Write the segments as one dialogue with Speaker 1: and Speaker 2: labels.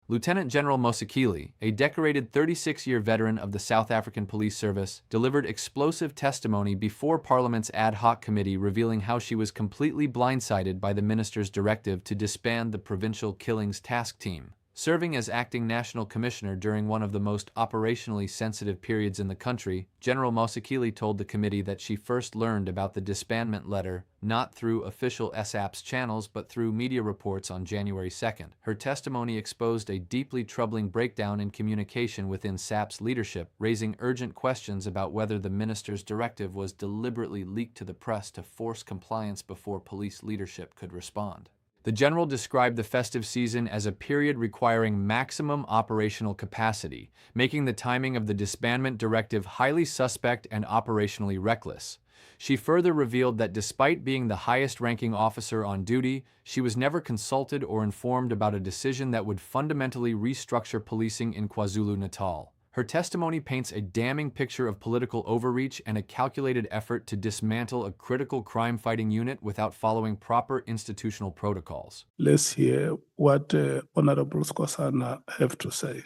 Speaker 1: Lieutenant General Mosikili, a decorated 36-year veteran of the South African Police Service, delivered explosive testimony before Parliament's ad hoc committee revealing how she was completely blindsided by the minister's directive to disband the Provincial Killings Task Team. Serving as acting national commissioner during one of the most operationally sensitive periods in the country, General Mosikili told the committee that she first learned about the disbandment letter not through official SAPS channels but through media reports on January 2nd. Her testimony exposed a deeply troubling breakdown in communication within SAPS leadership, raising urgent questions about whether the minister's directive was deliberately leaked to the press to force compliance before police leadership could respond. The general described the festive season as a period requiring maximum operational capacity, making the timing of the disbandment directive highly suspect and operationally reckless. She further revealed that despite being the highest-ranking officer on duty, she was never consulted or informed about a decision that would fundamentally restructure policing in KwaZulu-Natal. Her testimony paints a damning picture of political overreach and a calculated effort to dismantle a critical crime-fighting unit without following proper institutional protocols.
Speaker 2: Let's hear what Honorable Skosana have to say.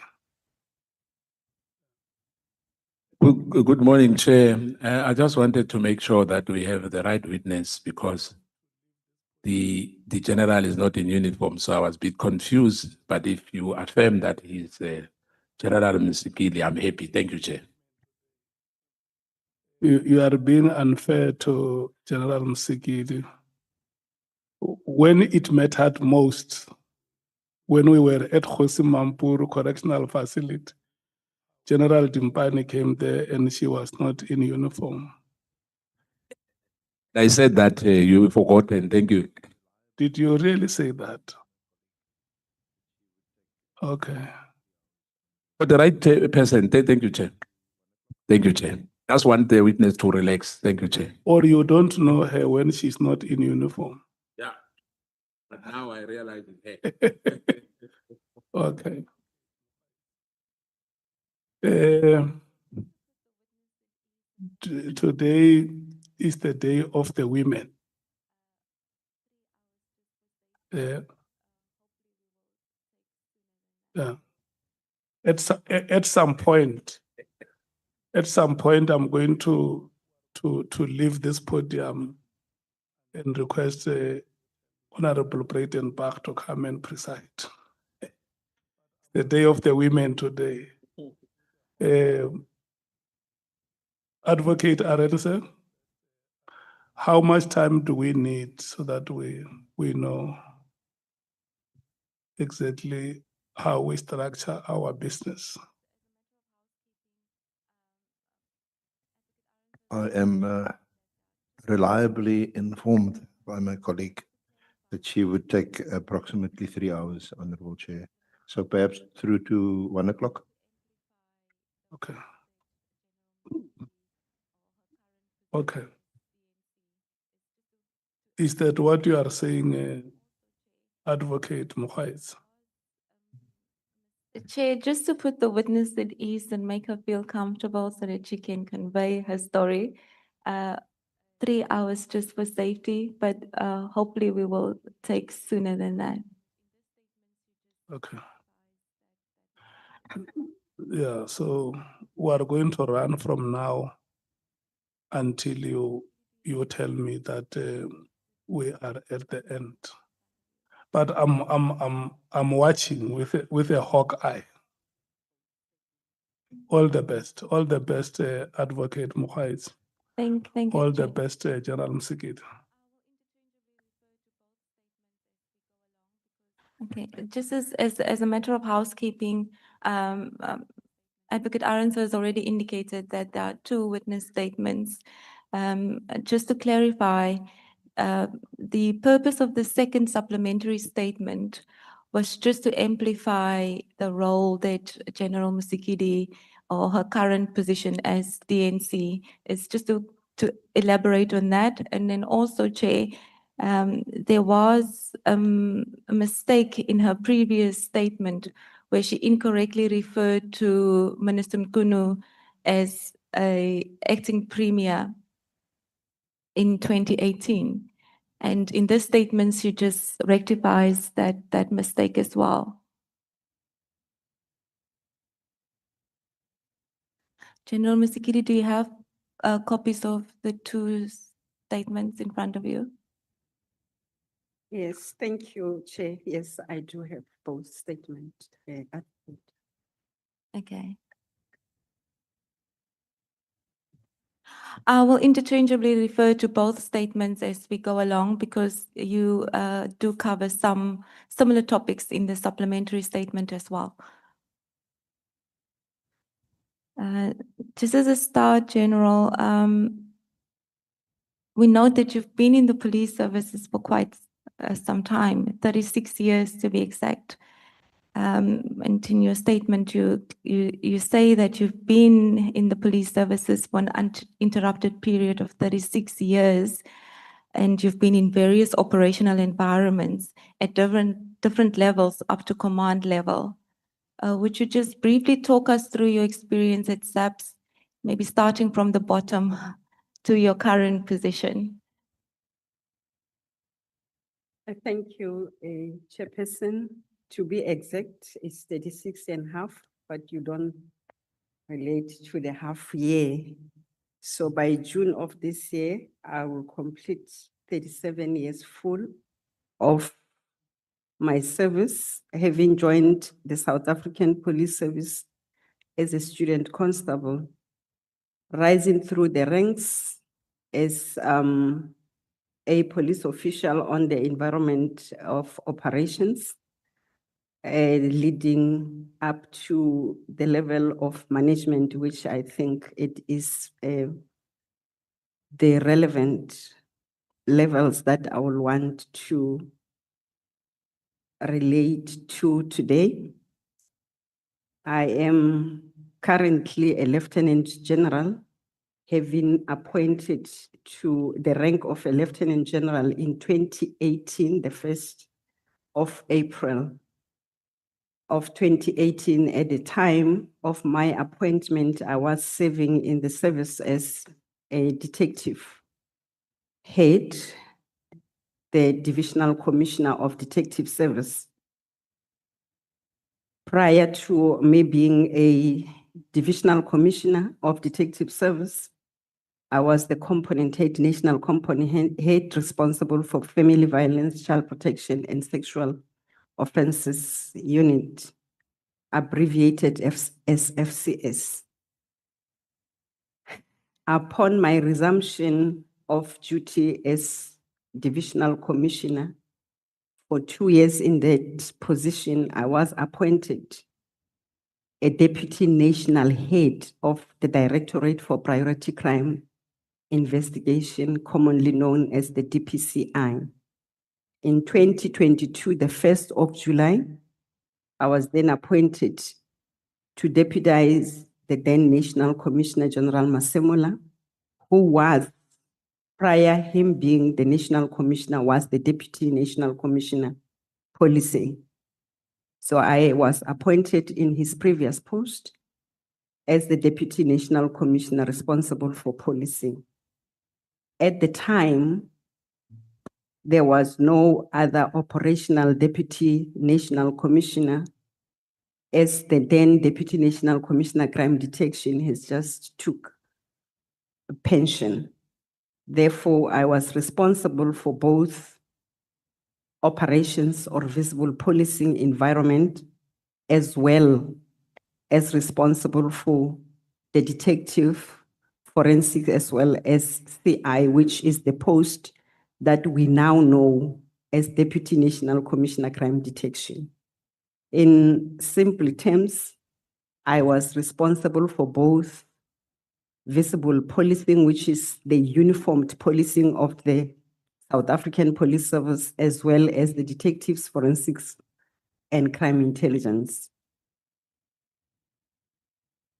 Speaker 3: Good morning, Chair. I just wanted to make sure that we have the right witness because the general is not in uniform, so I was a bit confused. But if you affirm that he's General Mosikili, I'm happy. Thank you, Chair.
Speaker 2: You are being unfair to General Mosikili. When it mattered most, when we were at Khosi Mampuru Correctional Facility, General Dimpani came there and she was not in uniform.
Speaker 3: I said that you forgotten. Thank you.
Speaker 2: Did you really say that? Okay.
Speaker 3: But the right person, thank you, Chair. Thank you, Chair. Just want the witness to relax. Thank you, Chair.
Speaker 2: Or you don't know her when she's not in uniform?
Speaker 3: Yeah. But now I realize it.
Speaker 2: Okay. Today is the day of the women. Yeah. At some point, I'm going to leave this podium and request Honorable Brayden Bach to come and preside. The day of the women today. Advocate Arendse, how much time do we need so that we know exactly how we structure our business?
Speaker 4: I am reliably informed by my colleague that she would take approximately 3 hours, Honorable Chair. So perhaps through to 1 o'clock.
Speaker 2: Okay. Okay. Is that what you are saying, Advocate Mohaitz?
Speaker 5: Chair, just to put the witness at ease and make her feel comfortable so that she can convey her story, 3 hours just for safety, but hopefully we will take sooner than that.
Speaker 2: Okay. Yeah, so we are going to run from now until you tell me that we are at the end. But I'm watching with a hawk eye. All the best, Advocate Mohaitz.
Speaker 5: Thank you.
Speaker 2: All the
Speaker 5: Chair.
Speaker 2: best, General Mosikili.
Speaker 5: Okay, just as a matter of housekeeping, Advocate Arendse has already indicated that there are 2 witness statements. Just to clarify, the purpose of the second supplementary statement was just to amplify the role that General Mosikili, or her current position as DNC, is just to elaborate on that. And then also, Chair, there was a mistake in her previous statement where she incorrectly referred to Minister Mkunu as an acting premier in 2018. And in this statement, she just rectifies that mistake as well. General Mosikili, do you have copies of the two statements in front of you?
Speaker 6: Yes, thank you, Chair. Yes, I do have both statements.
Speaker 5: Okay. I will interchangeably refer to both statements as we go along because you do cover some similar topics in the supplementary statement as well. Just as a start, General, we know that you've been in the police services for quite some time, 36 years to be exact. And in your statement, you say that you've been in the police services for an uninterrupted period of 36 years, and you've been in various operational environments at different levels up to command level. Would you just briefly talk us through your experience at SAPS, maybe starting from the bottom to your current position?
Speaker 6: Thank you, Chairperson. To be exact, it's 36 and a half, but you don't relate to the half year. So by June of this year, I will complete 37 years full of my service, having joined the South African Police Service as a student constable, rising through the ranks as a police official on the environment of operations, leading up to the level of management, which I think it is the relevant levels that I will want to relate to today. I am currently a Lieutenant General, having appointed to the rank of a Lieutenant General in 2018, the 1st of April of 2018. At the time of my appointment, I was serving in the service as a detective head, the Divisional Commissioner of Detective Service. Prior to me being a Divisional Commissioner of Detective Service, I was the component head, national component head responsible for family violence, child protection, and sexual offenses unit, abbreviated as FCS. Upon my resumption of duty as Divisional Commissioner, for 2 years in that position, I was appointed a Deputy National Head of the Directorate for Priority Crime Investigation, commonly known as the DPCI. In 2022, the 1st of July, I was then appointed to deputize the then National Commissioner General Masemola, who was, prior him being the National Commissioner, was the Deputy National Commissioner Policy. So I was appointed in his previous post as the Deputy National Commissioner responsible for policy. At the time, there was no other operational Deputy National Commissioner, as the then Deputy National Commissioner Crime Detection has just took a pension. Therefore, I was responsible for both operations or visible policing environment, as well as responsible for the detective forensic, as well as CI, which is the post that we now know as Deputy National Commissioner Crime Detection. In simple terms, I was responsible for both visible policing, which is the uniformed policing of the South African Police Service, as well as the detectives, forensics, and crime intelligence.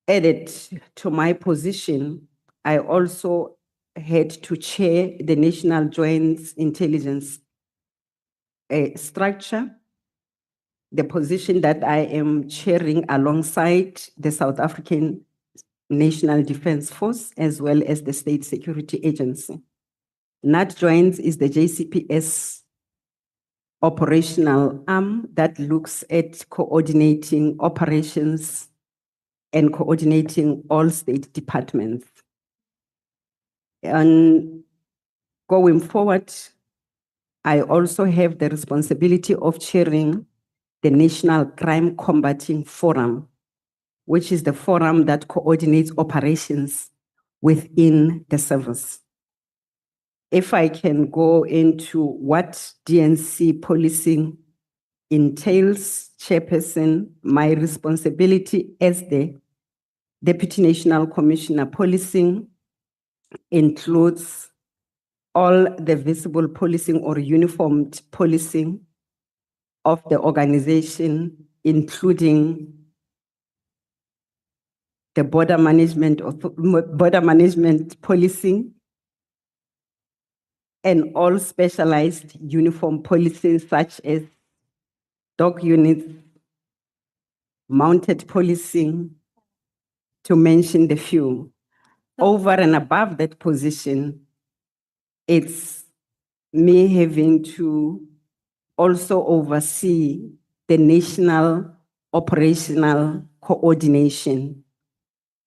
Speaker 6: Added to my position, I also had to chair the National Joint Intelligence structure, the position that I am chairing alongside the South African National Defence Force, as well as the State Security Agency. NATJoins is the JCPS operational arm that looks at coordinating operations and coordinating all state departments. And going forward, I also have the responsibility of chairing the National Crime Combating Forum, which is the forum that coordinates operations within the service. If I can go into what DNC policing entails, Chairperson, my responsibility as the Deputy National Commissioner Policing includes all the visible policing or uniformed policing of the organization, including the border management policing and all specialized uniform policing such as dog units, mounted policing, to mention the few. Over and above that position, it's me having to also oversee the national operational coordination.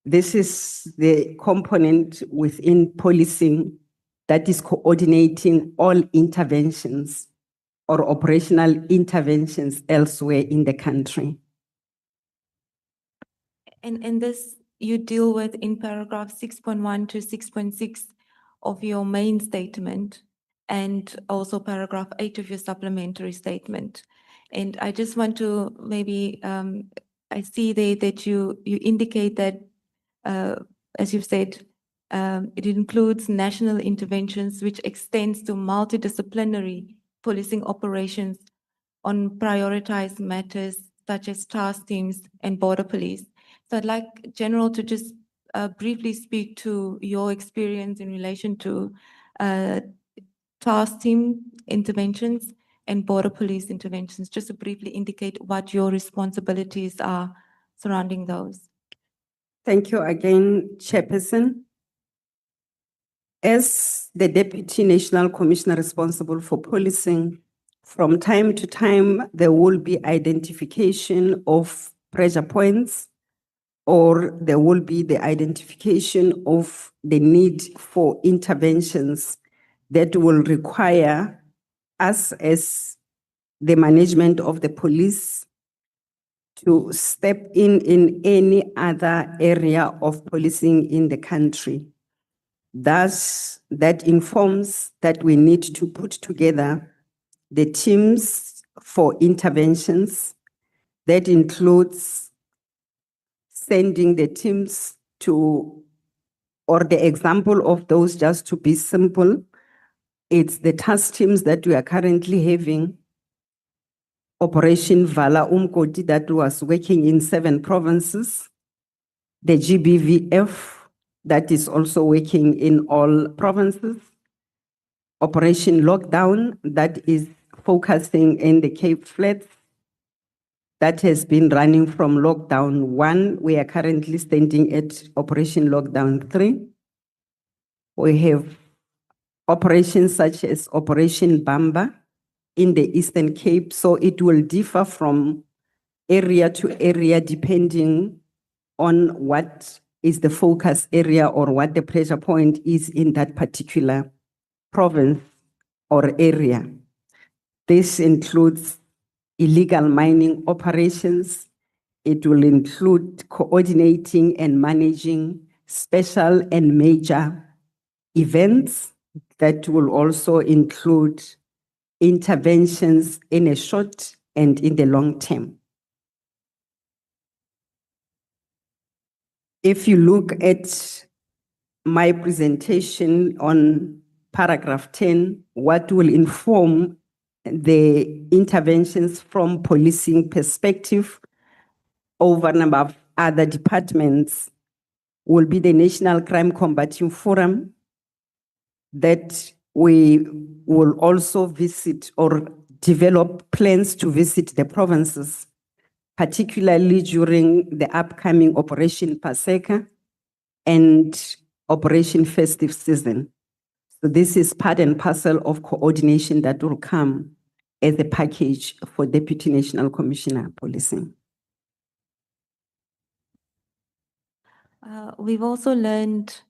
Speaker 6: This is the component within policing that is coordinating all interventions or operational interventions elsewhere in the country.
Speaker 5: And this you deal with in paragraph 6.1 to 6.6 of your main statement, and also paragraph 8 of your supplementary statement. And I just want to maybe, I see there that you indicate that, as you've said, it includes national interventions, which extends to multidisciplinary policing operations on prioritized matters such as task teams and border police. So I'd like General to just briefly speak to your experience in relation to task team interventions and border police interventions, just to briefly indicate what your responsibilities are surrounding those.
Speaker 6: Thank you again, Chairperson. As the Deputy National Commissioner responsible for policing, from time to time, there will be identification of pressure points, or there will be the identification of the need for interventions that will require us as the management of the police to step in any other area of policing in the country. Thus, that informs that we need to put together the teams for interventions. That includes sending the teams to, or the example of those, just to be simple, it's the task teams that we are currently having. Operation Vala Umkoti that was working in 7 provinces. The GBVF that is also working in all provinces. Operation Lockdown that is focusing in the Cape Flats. That has been running from Lockdown 1. We are currently standing at Operation Lockdown 3. We have operations such as Operation Bamba in the Eastern Cape, so it will differ from area to area depending on what is the focus area or what the pressure point is in that particular province or area. This includes illegal mining operations. It will include coordinating and managing special and major events. That will also include interventions in a short and in the long term. If you look at my presentation on paragraph 10, what will inform the interventions from policing perspective over and above other departments will be the National Crime Combating Forum that we will also visit or develop plans to visit the provinces, particularly during the upcoming Operation Paseka and Operation Festive season. So this is part and parcel of coordination that will come as a package for Deputy National Commissioner Policing.
Speaker 5: We've also learned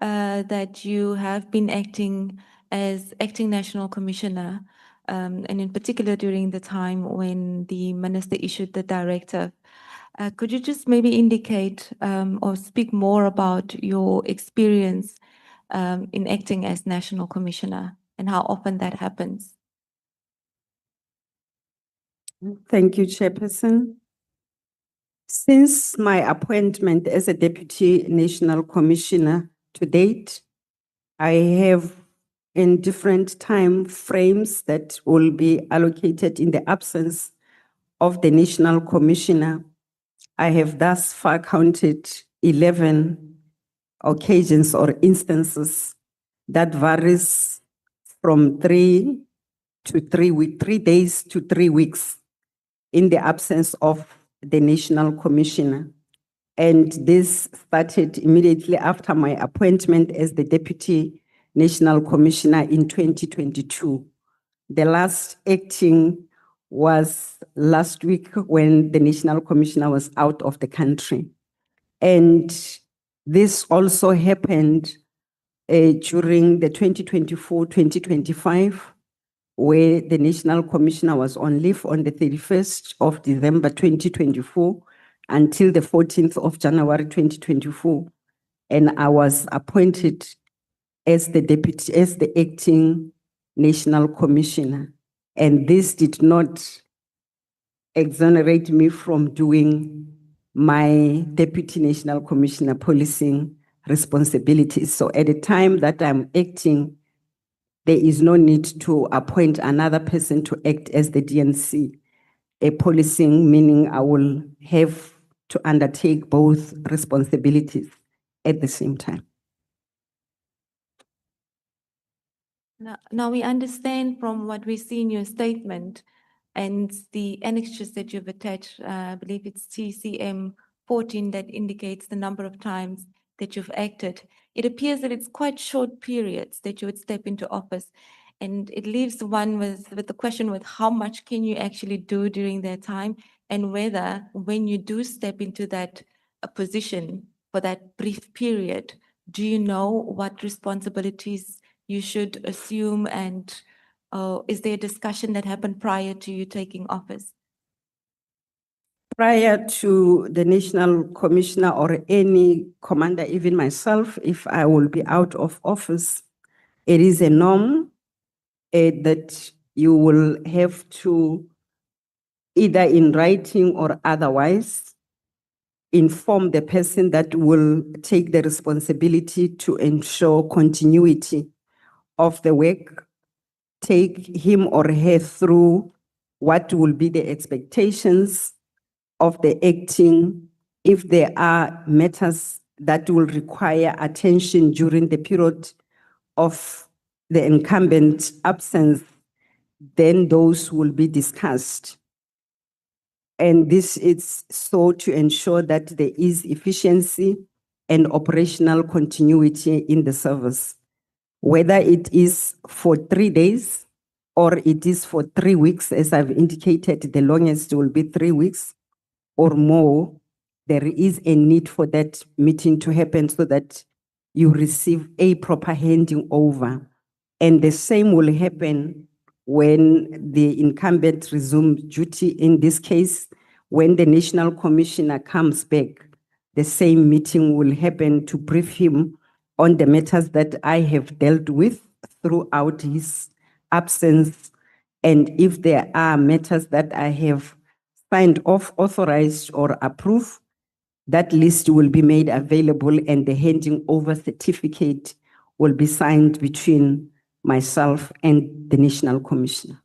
Speaker 5: that you have been acting as acting national commissioner, and in particular during the time when the minister issued the directive. Could you just maybe indicate or speak more about your experience in acting as national commissioner and how often that happens?
Speaker 6: Thank you, Chairperson. Since my appointment as a Deputy National Commissioner to date, I have in different time frames that will be allocated in the absence of the National Commissioner. I have thus far counted 11 occasions or instances that varies from 3 days to 3 weeks in the absence of the National Commissioner. And this started immediately after my appointment as the Deputy National Commissioner in 2022. The last acting was last week when the National Commissioner was out of the country. And this also happened during the 2024-2025, where the National Commissioner was on leave on the 31st of December 2024 until the 14th of January 2024. And I was appointed as the acting National Commissioner. And this did not exonerate me from doing my Deputy National Commissioner policing responsibilities. So at the time that I'm acting, there is no need to appoint another person to act as the DNC. A policing, meaning I will have to undertake both responsibilities at the same time.
Speaker 5: Now we understand from what we see in your statement and the annexures that you've attached, I believe it's TCM 14 that indicates the number of times that you've acted. It appears that it's quite short periods that you would step into office, and it leaves one with the question with how much can you actually do during that time, and whether when you do step into that position for that brief period, do you know what responsibilities you should assume, and is there a discussion that happened prior to you taking office?
Speaker 6: Prior to the National Commissioner or any commander, even myself, if I will be out of office, it is a norm that you will have to, either in writing or otherwise, inform the person that will take the responsibility to ensure continuity of the work, take him or her through what will be the expectations of the acting. If there are matters that will require attention during the period of the incumbent absence, then those will be discussed. And this is so to ensure that there is efficiency and operational continuity in the service, whether it is for 3 days or it is for 3 weeks, as I've indicated, the longest will be 3 weeks or more. There is a need for that meeting to happen so that you receive a proper handing over. And the same will happen when the incumbent resumes duty. In this case, when the National Commissioner comes back, the same meeting will happen to brief him on the matters that I have dealt with throughout his absence. And if there are matters that I have signed off, authorized, or approved, that list will be made available and the handing over certificate will be signed between myself and the National Commissioner.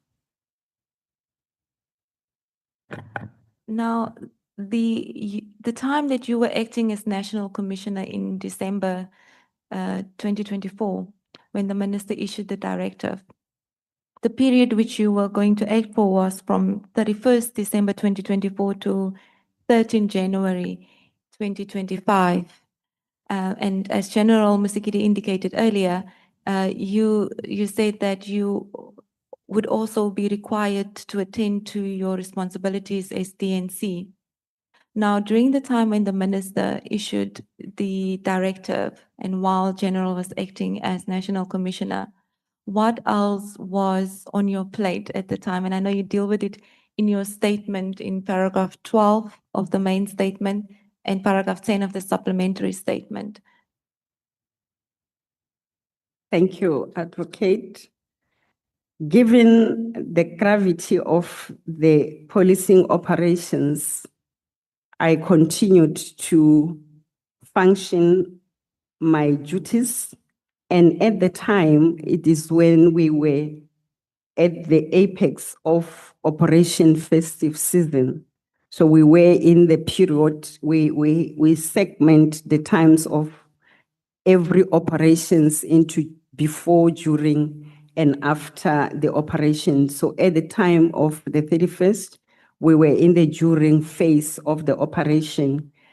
Speaker 5: Now, the time that you were acting as National Commissioner in December 2024, when the minister issued the directive, the period which you were going to act for was from 31st December 2024 to 13 January 2025. And as General Mosikili indicated earlier, you said that you would also be required to attend to your responsibilities as DNC. Now, during the time when the minister issued the directive and while General was acting as National Commissioner, what else was on your plate at the time? And I know you deal with it in your statement in paragraph 12 of the main statement and paragraph 10 of the supplementary statement.
Speaker 6: Thank you, Advocate. Given the gravity of the policing operations, I continued to function my duties. And at the time, it is when we were at the apex of Operation Festive season. So we were in the period, we segment the times of every operations into before, during, and after the operation. So at the time of the 31st, we were in the during phase of the operation.